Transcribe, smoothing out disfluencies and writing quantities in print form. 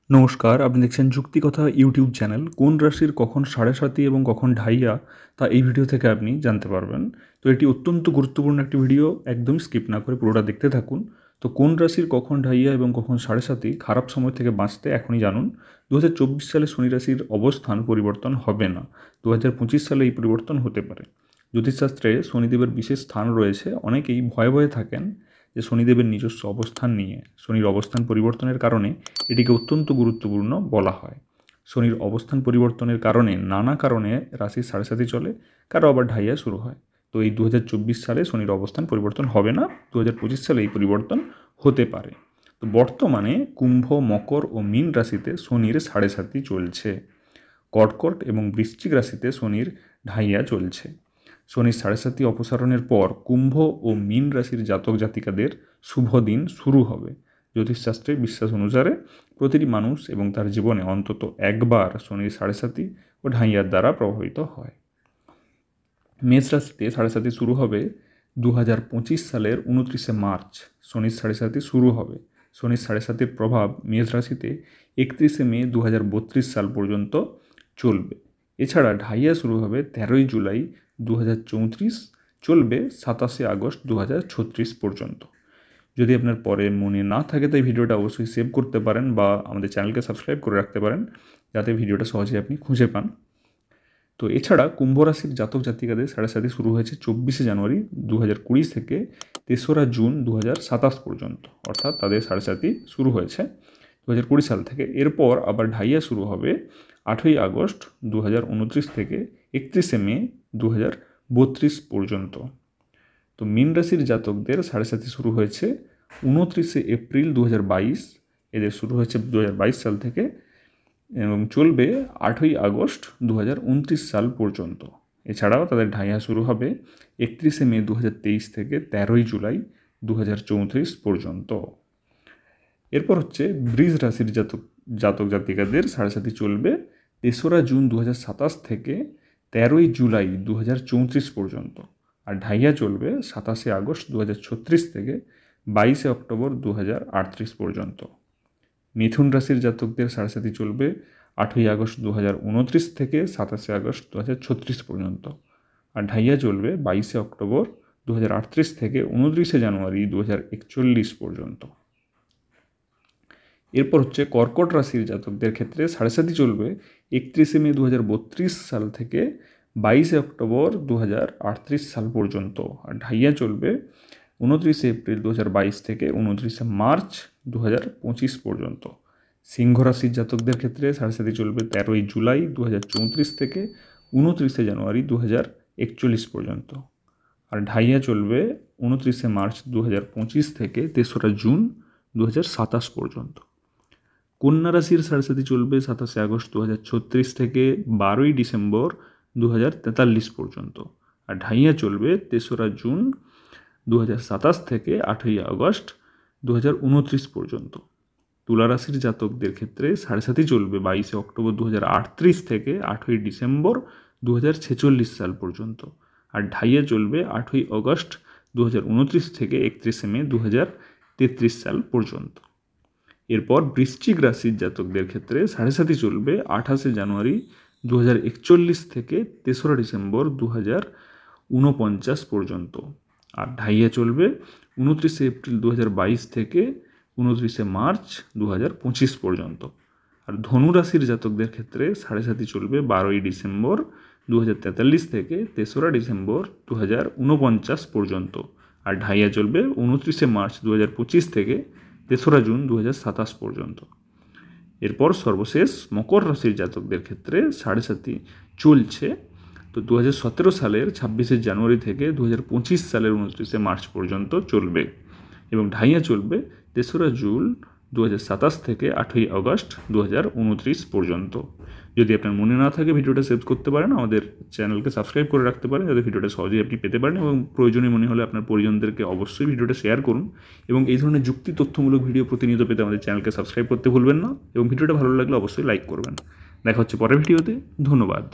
নমস্কার, আপনি দেখছেন যুক্তিকথা ইউটিউব চ্যানেল। কোন রাশির কখন সাড়ে সাতি এবং কখন ঢাইয়া তা এই ভিডিও থেকে আপনি জানতে পারবেন। তো এটি অত্যন্ত গুরুত্বপূর্ণ একটি ভিডিও, একদম স্কিপ না করে পুরোটা দেখতে থাকুন। তো কোন রাশির কখন ঢাইয়া এবং কখন সাড়ে সাতি খারাপ সময় থেকে বাঁচতে এখনই জানুন। 2024 সালে শনি রাশির অবস্থান পরিবর্তন হবে না, 2025 সালে এই পরিবর্তন হতে পারে। জ্যোতিষশাস্ত্রে শনিদেবের বিশেষ স্থান রয়েছে। অনেকেই ভয়ে ভয়ে থাকেন যে শনিদেবের নিজস্ব অবস্থান নিয়ে। শনির অবস্থান পরিবর্তনের কারণে এটিকে অত্যন্ত গুরুত্বপূর্ণ বলা হয়। শনির অবস্থান পরিবর্তনের কারণে নানা কারণে রাশির সাড়ে সাতি চলে, কারো আবার ঢাইয়া শুরু হয়। তো এই 2024 সালে শনির অবস্থান পরিবর্তন হবে না, 2025 সালে এই পরিবর্তন হতে পারে। তো বর্তমানে কুম্ভ, মকর ও মীন রাশিতে শনির সাড়ে সাতি চলছে। কর্কট এবং বৃশ্চিক রাশিতে শনির ঢাইয়া চলছে। শনির সাড়ে সাতি অপসারণের পর কুম্ভ ও মীন রাশির জাতক জাতিকাদের শুভ দিন শুরু হবে। জ্যোতিষশাস্ত্রের বিশ্বাস অনুসারে প্রতিটি মানুষ এবং তার জীবনে অন্তত একবার শনির সাড়ে সাতি ও ঢাইয়ার দ্বারা প্রভাবিত হয়। মেষ রাশিতে সাড়ে সাতি শুরু হবে 2025 সালের 29শে মার্চ। শনির সাড়ে সাতি শুরু হবে। শনির সাড়ে সাতির প্রভাব মেষ রাশিতে 31শে মে 2032 সাল পর্যন্ত চলবে। এছাড়া ঢাইয়া শুরু হবে 13ই জুলাই 2034, চলবে 27শে আগস্ট 2036 পর্যন্ত। যদি আপনার পরে মনে না থাকে তাই ভিডিওটা অবশ্যই সেভ করতে পারেন বা আমাদের চ্যানেলকে সাবস্ক্রাইব করে রাখতে পারেন, যাতে ভিডিওটা সহজে আপনি খুঁজে পান। তো এছাড়া কুম্ভ রাশির জাতক জাতিকাদের সাড়ে সাতি শুরু হয়েছে 24শে জানুয়ারি 2020 থেকে 3রা জুন 2027 পর্যন্ত, অর্থাৎ তাদের সাড়ে সাতি শুরু হয়েছে 2020 সাল থেকে। এরপর আবার ঢাইয়া শুরু হবে 8ই আগস্ট 2029 থেকে 31শে মে 2032 পর্যন্ত। তো মীন রাশির জাতকদের সাড়ে সাতি শুরু হয়েছে 29শে এপ্রিল 2022, এদের শুরু হয়েছে 2022 সাল থেকে এবং চলবে 8ই আগস্ট 2029 সাল পর্যন্ত। এছাড়াও তাদের ঢাইয়া শুরু হবে 31শে মে 2023 থেকে 13ই জুলাই 2034 পর্যন্ত। এরপর হচ্ছে বৃষ রাশির জাতক জাতিকাদের সাড়ে সাতি চলবে 3রা জুন 2027 থেকে 13ই জুলাই 2034 পর্যন্ত। আর ঢাইয়া চলবে 27শে আগস্ট 2036 থেকে 22শে অক্টোবর 2038 পর্যন্ত। মিথুন রাশির জাতকদের সাড়ে সাতি চলবে 8ই আগস্ট 2029 থেকে 27শে আগস্ট 2036 পর্যন্ত। আর ঢাইয়া চলবে 22শে অক্টোবর 2038 থেকে 29শে জানুয়ারি 2041 পর্যন্ত। এরপর হচ্ছে কর্কট রাশির জাতকদের ক্ষেত্রে সাড়ে সাতি চলবে 31শে মে 2032 সাল থেকে 22শে অক্টোবর 2038 সাল পর্যন্ত। আর ঢাইয়া চলবে 29শে এপ্রিল 2022 থেকে 29শে মার্চ 2025 পর্যন্ত। সিংহ রাশির জাতকদের ক্ষেত্রে সাড়ে সাতি চলবে 13ই জুলাই 2034 থেকে 29শে জানুয়ারি 2041 পর্যন্ত। আর ঢাইয়া চলবে 29শে মার্চ 2025 থেকে 3রা জুন 2027 পর্যন্ত। কন্যা রাশির সাড়ে সাতি চলবে 27শে আগস্ট 2036 থেকে 12ই ডিসেম্বর 2043 পর্যন্ত। আর ঢাইয়া চলবে 3রা জুন 2027 থেকে 8ই আগস্ট 2029 পর্যন্ত। তুলা রাশির জাতকদের ক্ষেত্রে সাড়ে সাতি চলবে 22শে অক্টোবর 2038 থেকে 8ই ডিসেম্বর 2046 সাল পর্যন্ত। আর ঢাইয়া চলবে 8ই আগস্ট 2029 থেকে 31শে মে 2033 সাল পর্যন্ত। এরপর বৃশ্চিক রাশির জাতকদের ক্ষেত্রে সাড়ে সাতি চলবে 28শে জানুয়ারি 2041 থেকে 3রা ডিসেম্বর 2049 পর্যন্ত। আর ঢাইয়া চলবে 29শে এপ্রিল 2022 থেকে 29শে মার্চ 2025 পর্যন্ত। আর ধনু রাশির জাতকদের ক্ষেত্রে সাড়ে সাতি চলবে 12ই ডিসেম্বর 2043 থেকে 3রা ডিসেম্বর 2049 পর্যন্ত। আর ঢাইয়া চলবে 29শে মার্চ 2025 থেকে 3রা জুন 2027 পর্যন্ত। এরপর সর্বশেষ মকর রাশির জাতকদের ক্ষেত্রে সাড়ে সাতি চলছে তো 2017 সালের 26শে জানুয়ারি থেকে 2025 সালের 29শে মার্চ পর্যন্ত চলবে এবং ঢাইয়া চলবে 3রা জুন 2027 থেকে 8ই আগস্ট 2029 পর্যন্ত। যদি আপনার মনে না থাকে ভিডিওটা সেভ করতে পারেন, আমাদের চ্যানেলকে সাবস্ক্রাইব করে রাখতে পারেন, যাতে ভিডিওটা সহজেই আপনি পেতে পারেন এবং প্রয়োজনীয় মনে হলে আপনার পরিজনদেরকে অবশ্যই ভিডিওটা শেয়ার করুন। এবং এই ধরনের যুক্তি তথ্যমূলক ভিডিও প্রতিনিয়ত পেতে আমাদের চ্যানেলকে সাবস্ক্রাইব করতে ভুলবেন না এবং ভিডিওটা ভালো লাগলে অবশ্যই লাইক করবেন। দেখা হচ্ছে পরের ভিডিওতে। ধন্যবাদ।